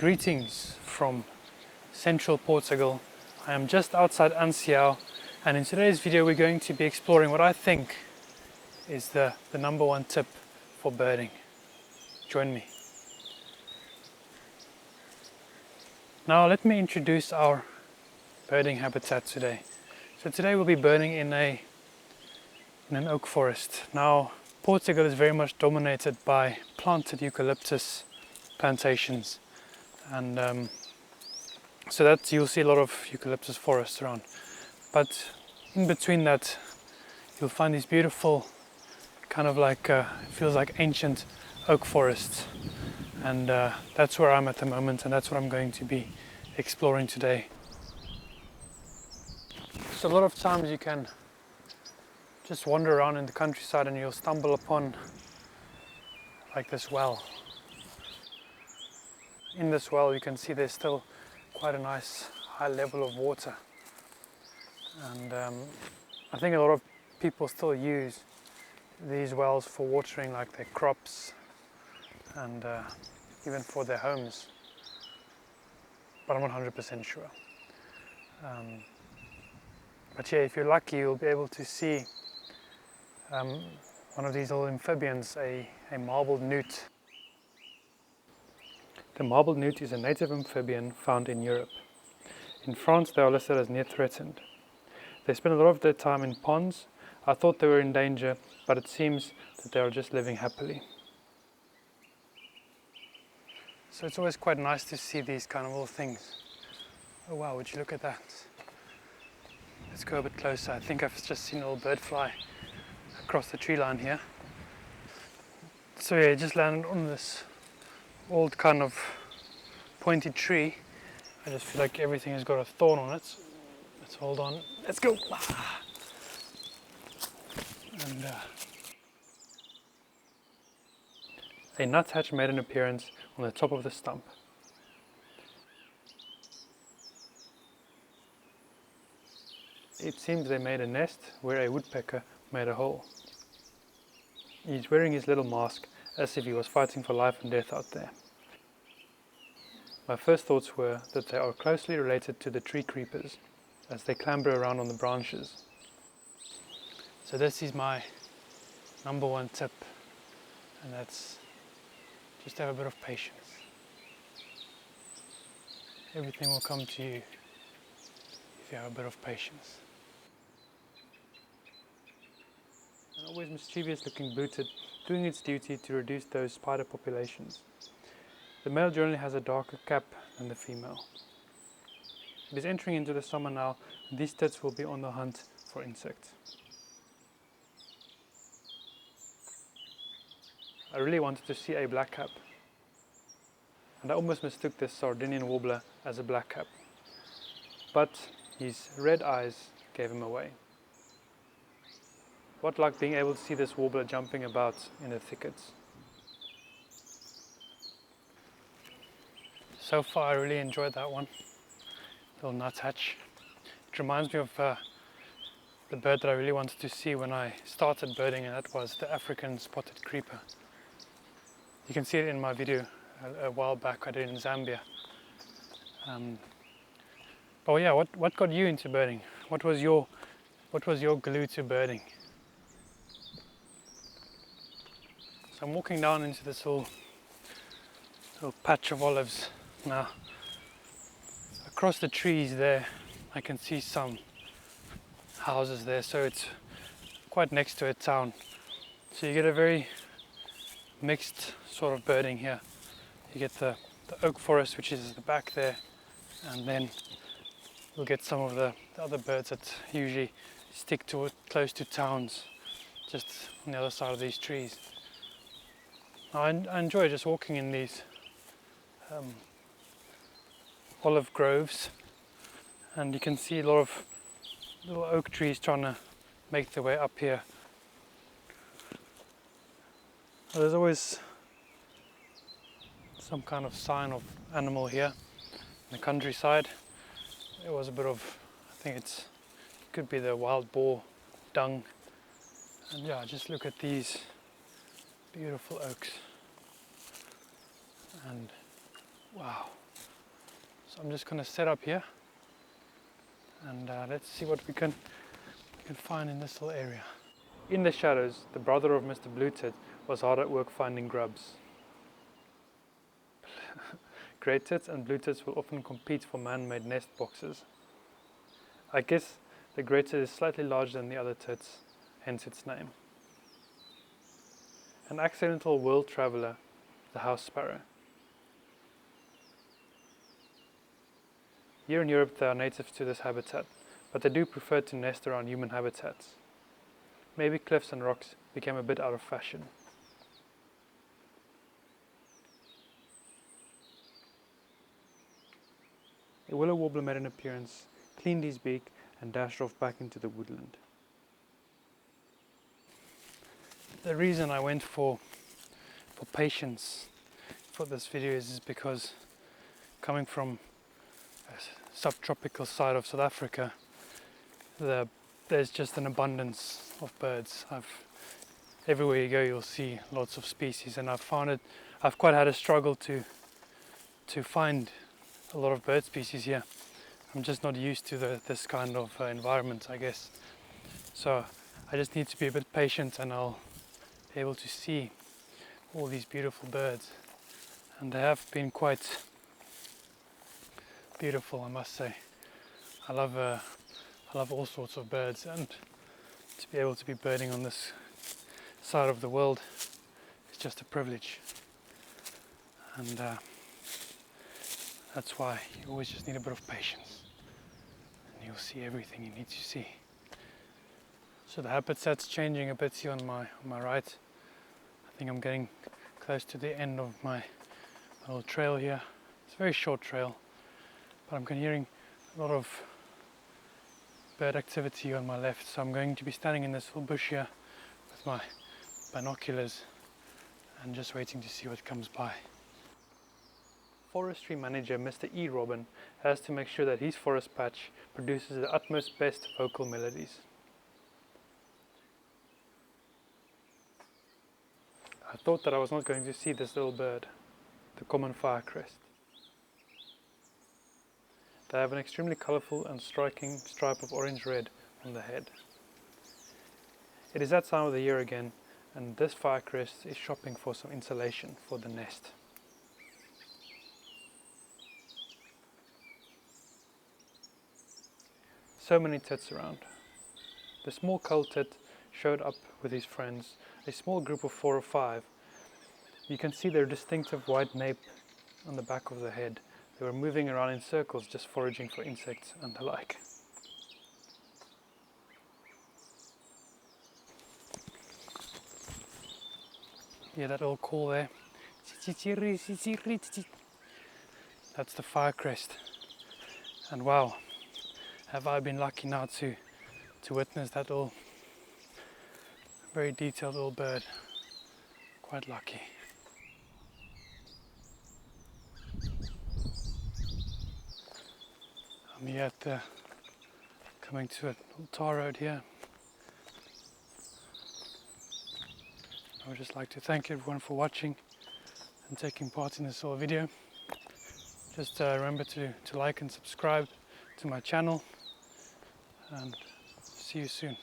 Greetings from Central Portugal. I am just outside Ancião, and in today's video we're going to be exploring what I think is the number one tip for birding. Join me. Now let me introduce our birding habitat today. So today we'll be birding in an oak forest. Now Portugal is very much dominated by planted eucalyptus plantations, and so that you'll see a lot of eucalyptus forests around. But in between that, you'll find these beautiful, kind of like it feels like ancient oak forests, and that's where I'm at the moment, and that's what I'm going to be exploring today. So a lot of times you can just wander around in the countryside and you'll stumble upon like this well. In this well you can see there's still quite a nice high level of water, and I think a lot of people still use these wells for watering like their crops and even for their homes, but I'm not 100% sure. But yeah, if you're lucky you'll be able to see one of these little amphibians, a marbled newt. The marbled newt is a native amphibian found in Europe. In France they are listed as near threatened. They spend a lot of their time in ponds. I thought they were in danger, but it seems that they are just living happily. So it's always quite nice to see these kind of little things. Oh wow, would you look at that? Let's go a bit closer. I think I've just seen a little bird fly across the tree line here. So yeah, it just landed on this old kind of pointy tree. I just feel like everything has got a thorn on it. Let's hold on. Let's go. And a nuthatch made an appearance on the top of the stump. It seems they made a nest where a woodpecker made a hole. He's wearing his little mask as if he was fighting for life and death out there. My first thoughts were that they are closely related to the tree creepers as they clamber around on the branches. So this is my number one tip, and that's just have a bit of patience. Everything will come to you if you have a bit of patience. An always mischievous looking blue tit doing its duty to reduce those spider populations. The male generally has a darker cap than the female. It is entering into the summer now, and these tits will be on the hunt for insects. I really wanted to see a blackcap, and I almost mistook this Sardinian Warbler as a blackcap, but his red eyes gave him away. What luck being able to see this warbler jumping about in the thickets. So far I really enjoyed that one, little nuthatch. It reminds me of the bird that I really wanted to see when I started birding, and that was the African spotted creeper. You can see it in my video a while back I did in Zambia. But yeah, what got you into birding? What was your glue to birding? So I'm walking down into this little patch of olives now. Across the trees there I can see some houses there, so it's quite next to a town. So you get a very mixed sort of birding here. You get the oak forest, which is at the back there, and then you'll get some of the other birds that usually stick to close to towns, just on the other side of these trees. I enjoy just walking in these olive groves, and you can see a lot of little oak trees trying to make their way up here. There's always some kind of sign of animal here in the countryside. There was a bit of, I think it could be the wild boar dung, and yeah, just look at these beautiful oaks, and wow, So I'm just going to set up here and let's see what we can find in this little area. In the shadows, the brother of Mr. Blue Tit was hard at work finding grubs. Grey tits and blue tits will often compete for man-made nest boxes. I guess the grey tit is slightly larger than the other tits, hence its name. An accidental world traveller, the house sparrow. Here in Europe they are native to this habitat, but they do prefer to nest around human habitats. Maybe cliffs and rocks became a bit out of fashion. A willow warbler made an appearance, cleaned his beak and dashed off back into the woodland. The reason I went for patience for this video is because coming from a subtropical side of South Africa, there's just an abundance of birds. Everywhere you go you'll see lots of species, and I've quite had a struggle to find a lot of bird species here. I'm just not used to this kind of environment, I guess. So I just need to be a bit patient and I'll be able to see all these beautiful birds. And they have been quite beautiful, I must say. I love all sorts of birds, and to be able to be birding on this side of the world is just a privilege. And that's why you always just need a bit of patience, and you'll see everything you need to see. So the habitat's changing a bit here on my right. I think I'm getting close to the end of my little trail here. It's a very short trail, but I'm hearing a lot of bird activity on my left, so I'm going to be standing in this little bush here with my binoculars and just waiting to see what comes by. Forestry manager Mr. E. Robin has to make sure that his forest patch produces the utmost best vocal melodies. I thought that I was not going to see this little bird, the common Firecrest. They have an extremely colourful and striking stripe of orange-red on the head. It is that time of the year again, and this Firecrest is shopping for some insulation for the nest. So many tits around. The small cull tit showed up with his friends, a small group of 4 or 5. You can see their distinctive white nape on the back of the head. They were moving around in circles, just foraging for insects and the like. Yeah, that little call there. That's the Firecrest. And wow, have I been lucky now to witness that little, very detailed little bird. Quite lucky. I'm here at coming to a little tar road here. I would just like to thank everyone for watching and taking part in this little video. Just remember to like and subscribe to my channel, and see you soon.